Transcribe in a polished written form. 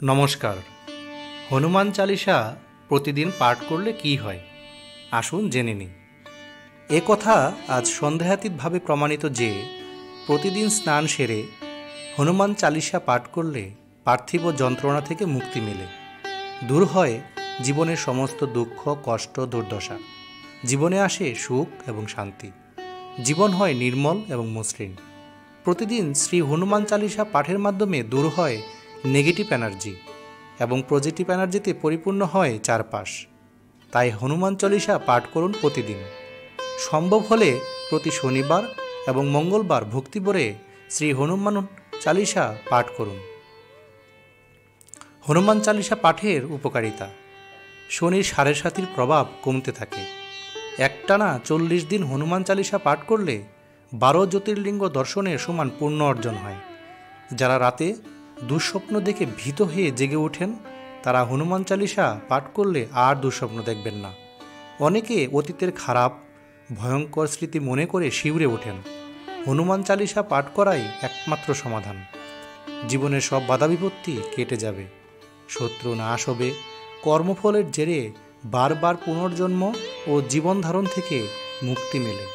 নমস্কার। হনুমান চালিসা প্রতিদিন পাঠ করলে কি হয়, আসুন জেনে নিই। এ কথা আজ সন্দেহাতীতভাবে প্রমাণিত যে প্রতিদিন স্নান সেরে হনুমান চালিসা পাঠ করলে পার্থিব যন্ত্রণা থেকে মুক্তি মেলে, দূর হয় জীবনের সমস্ত দুঃখ, কষ্ট, দুর্দশা। জীবনে আসে সুখ এবং শান্তি, জীবন হয় নির্মল এবং মসৃণ। প্রতিদিন শ্রী হনুমান চালিসা পাঠের মাধ্যমে দূর হয় নেগেটিভ এনার্জি এবং পজিটিভ এনার্জিতে পরিপূর্ণ হয় চারপাশ। তাই হনুমান চালিসা পাঠ করুন প্রতিদিন। সম্ভব হলে প্রতি শনিবার এবং মঙ্গলবার ভক্তি ভরে শ্রী হনুমান চালিসা পাঠ করুন। হনুমান চালিসা পাঠের উপকারিতা: শনির সাড়ে সাতির প্রভাব কমতে থাকে। একটানা 40 দিন হনুমান চালিসা পাঠ করলে 12 জ্যোতির্লিঙ্গ দর্শনের সমান পুণ্য অর্জন হয়। যারা রাতে দুঃস্বপ্ন দেখে ভীত হয়ে জেগে ওঠেন, তারা হনুমান চালিসা পাঠ করলে আর দুঃস্বপ্ন দেখবেন না। অনেকে অতীতের খারাপ ভয়ঙ্কর স্মৃতি মনে করে শিউরে ওঠেন। হনুমান চালিসা পাঠ করাই একমাত্র সমাধান। জীবনের সব বাধা বিপত্তি কেটে যাবে, শত্রু নাশ হবে, কর্মফলের জেরে বারবার পুনর্জন্ম ও জীবন ধারণ থেকে মুক্তি মেলে।